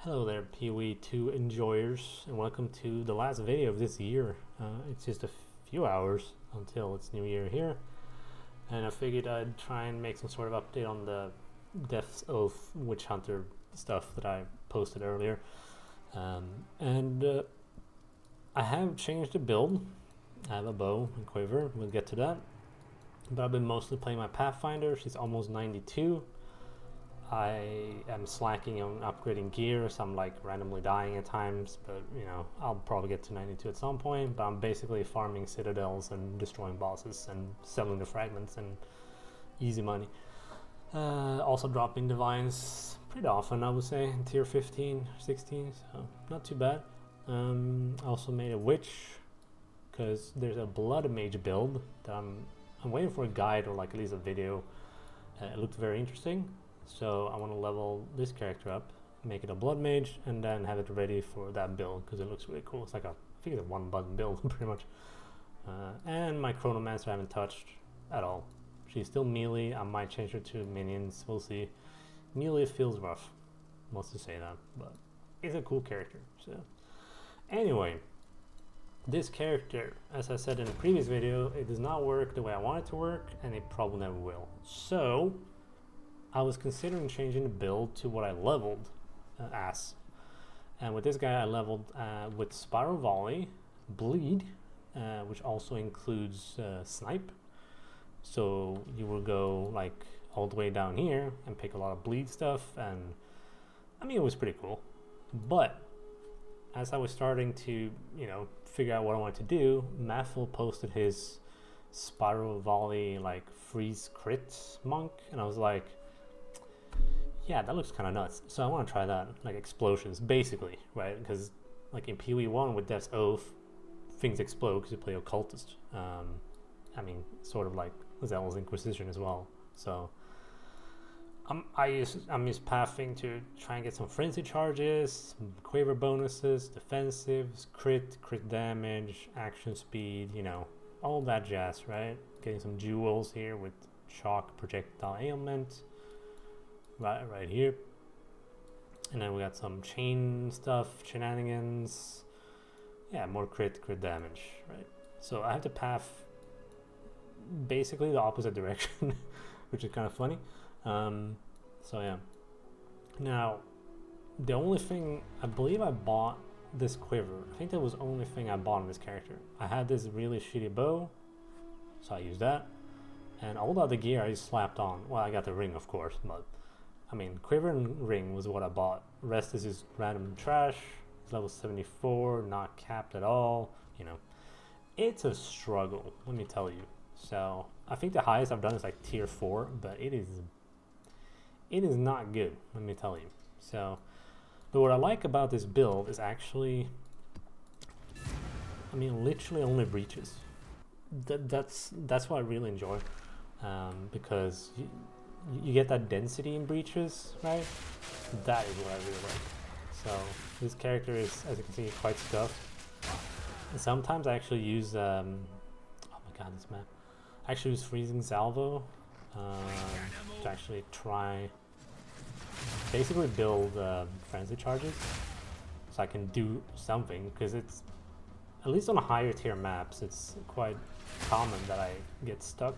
Hello there, PoE 2 enjoyers, and welcome to the last video of this year. It's just a few hours until it's New Year here, and I figured I'd try and make some sort of update on the Deaths of Witchhunter stuff that I posted earlier. And I have changed the build. I have a bow and quiver, we'll get to that. But I've been mostly playing my Pathfinder. She's almost 92. I am slacking on upgrading gear, so I'm like randomly dying at times, but you know, I'll probably get to 92 at some point. But I'm basically farming citadels and destroying bosses and selling the fragments and easy money. Also dropping divines pretty often, I would say, in tier 15, 16, so not too bad. I also made a witch, because there's a blood mage build that I'm waiting for a guide or like at least a video. It looked very interesting. So I want to level this character up, make it a blood mage, and then have it ready for that build because it looks really cool. It's like I think it's a one-button build pretty much. And my Chronomancer I haven't touched at all. She's still melee. I might change her to minions. We'll see. Melee feels rough. Wants to say that, but it's a cool character. So anyway, this character, as I said in the previous video, it does not work the way I want it to work, and it probably never will. So I was considering changing the build to what I leveled as. And with this guy I leveled with Spiral Volley, Bleed, which also includes Snipe. So you will go like all the way down here and pick a lot of bleed stuff, and I mean it was pretty cool. But as I was starting to, figure out what I wanted to do, Maffel posted his Spiral Volley like freeze crit monk, and I was like, yeah, that looks kind of nuts. So I want to try that, like explosions, basically, right? Because like in PoE 1 with Death's Oath, things explode because you play Occultist. I mean, sort of like Exile Inquisition as well. So I'm just pathing to try and get some frenzy charges, quiver bonuses, defensives, crit damage, action speed, all that jazz, right? Getting some jewels here with shock, projectile ailment. Right here, and then we got some chain stuff, shenanigans, yeah, more crit damage, right? So I have to path basically the opposite direction, which is kind of funny. So yeah, now the only thing I believe I bought this quiver, I think that was the only thing I bought on this character. I had this really shitty bow, so I used that, and all the other gear I just slapped on. Well, I got the ring of course, but I mean, quiver and ring was what I bought. Rest is just random trash. It's level 74, not capped at all. It's a struggle, let me tell you. So I think the highest I've done is like tier 4, but it is not good, let me tell you. So, but what I like about this build is actually, I mean, literally only breaches. That's what I really enjoy, because you get that density in breaches, right? That is what I really like. So this character is, as you can see, quite scuffed. And sometimes I actually use oh my god, this map. I actually use freezing salvo to actually try basically build frenzy charges, so I can do something, because it's, at least on higher tier maps, it's quite common that I get stuck,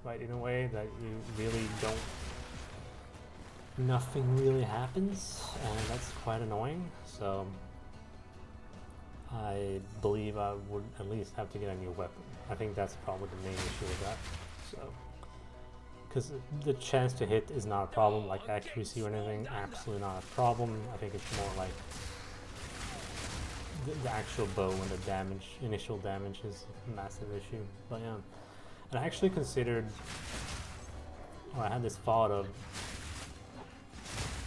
right, in a way that you really don't, nothing really happens, and that's quite annoying. So I believe I would at least have to get a new weapon. I think that's probably the main issue with that. So, because the chance to hit is not a problem, like accuracy or anything, absolutely not a problem. I think it's more like the actual bow and the damage, initial damage, is a massive issue. But yeah. And I actually considered, or I had this thought of,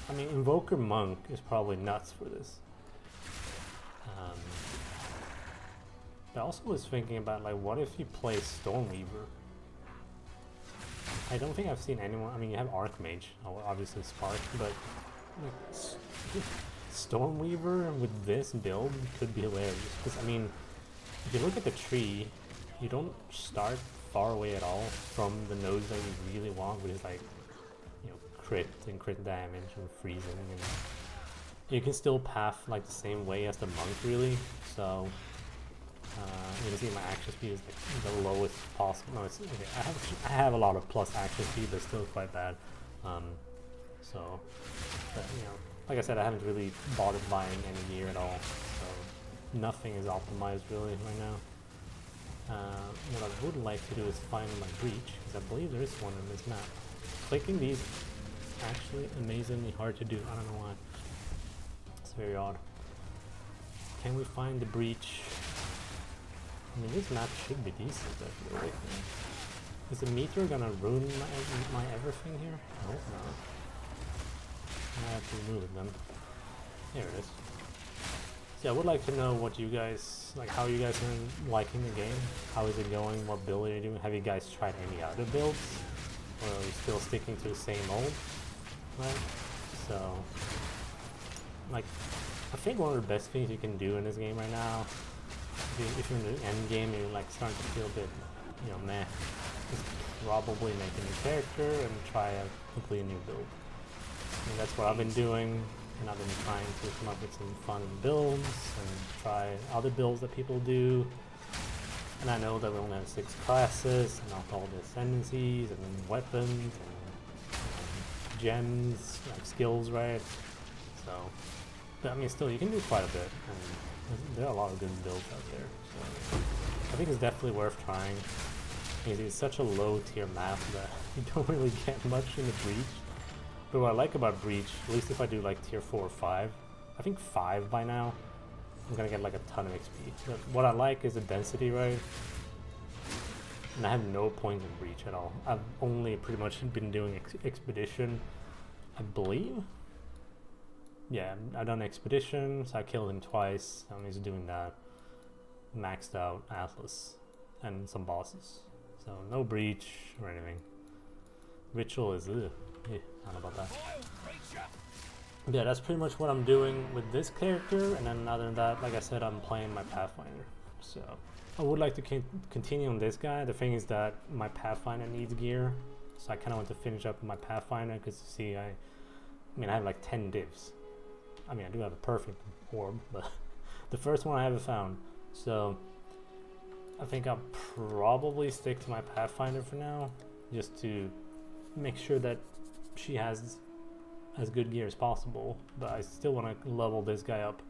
I mean, Invoker Monk is probably nuts for this. But I also was thinking about, like, what if you play Stormweaver? I don't think I've seen anyone, I mean, you have Archmage, obviously Spark, but like, Stormweaver with this build could be hilarious. Because, I mean, if you look at the tree, you don't start far away at all from the nodes that you really want, which is like, crit and crit damage and freezing and You can still path like the same way as the monk, really. So you can see my action speed is like the lowest possible. No, it's okay. I have a lot of plus action speed, but still quite bad. So, but, you know, like I said, I haven't really bothered buying any gear at all. So nothing is optimized really right now. What I would like to do is find my breach, because I believe there is one in this map. Clicking these is actually amazingly hard to do. I don't know why. It's very odd. Can we find the breach? I mean, this map should be decent, I feel like. Is the meter gonna ruin my everything here? I hope not. I have to remove it then. There it is. So I would like to know what you guys, like how you guys are liking the game. How is it going? What build are you doing? Have you guys tried any other builds? Or are you still sticking to the same old? Right? So, like, I think one of the best things you can do in this game right now, if you're in the end game and you're like starting to feel a bit, you know, meh, is probably make a new character and try a completely new build. I mean, that's what I've been doing, and I've been trying to come up with some fun builds and try other builds that people do. And I know that we only have 6 classes, and not all the ascendancies, and then weapons, and gems, like skills, right? So, but I mean, still, you can do quite a bit, and there are a lot of good builds out there. So, I think it's definitely worth trying. It's such a low tier map that you don't really get much in the breach. But what I like about breach, at least if I do like tier 4 or 5, I think 5 by now, I'm gonna get like a ton of XP. But what I like is the density, right? And I have no points in breach at all. I've only pretty much been doing expedition, I believe. Yeah, I've done expedition, so I killed him twice. I'm just doing that. Maxed out Atlas and some bosses. So no breach or anything. Ritual is ugh. Yeah, I don't know about that. Yeah, that's pretty much what I'm doing with this character, and then other than that, like I said, I'm playing my Pathfinder. So I would like to continue on this guy. The thing is that my Pathfinder needs gear, so I kind of want to finish up my Pathfinder, because you see, I mean I have like 10 divs. I mean I do have a perfect orb, but the first one I haven't found. So I think I'll probably stick to my Pathfinder for now, just to make sure that she has as good gear as possible, but I still want to level this guy up,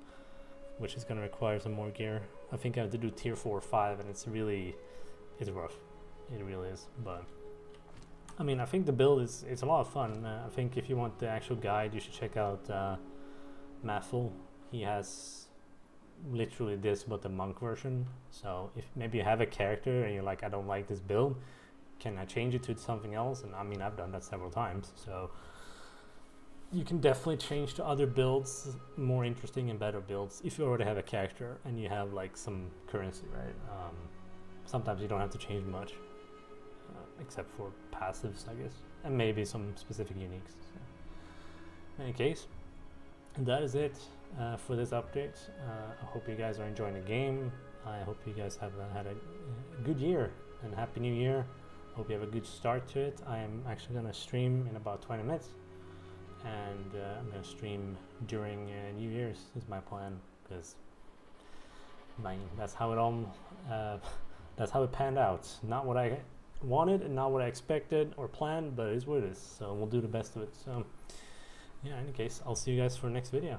which is going to require some more gear. I think I have to do tier 4 or 5, and it's rough. It really is. But I mean, I think the build it's a lot of fun. I think if you want the actual guide, you should check out Mathel. He has literally this but the monk version. So if maybe you have a character and you're like, I don't like this build, can I change it to something else? And I mean, I've done that several times, so you can definitely change to other builds, more interesting and better builds, if you already have a character and you have like some currency, right? Sometimes you don't have to change much, except for passives, I guess, and maybe some specific uniques. So. In any case, that is it for this update. I hope you guys are enjoying the game. I hope you guys have had a good year, and Happy New Year. Hope you have a good start to it. I am actually going to stream in about 20 minutes. And I'm going to stream during New Year's is my plan, because that's how it all that's how it panned out. Not what I wanted and not what I expected or planned, but it is what it is, so we'll do the best of it. So yeah, in any case, I'll see you guys for the next video.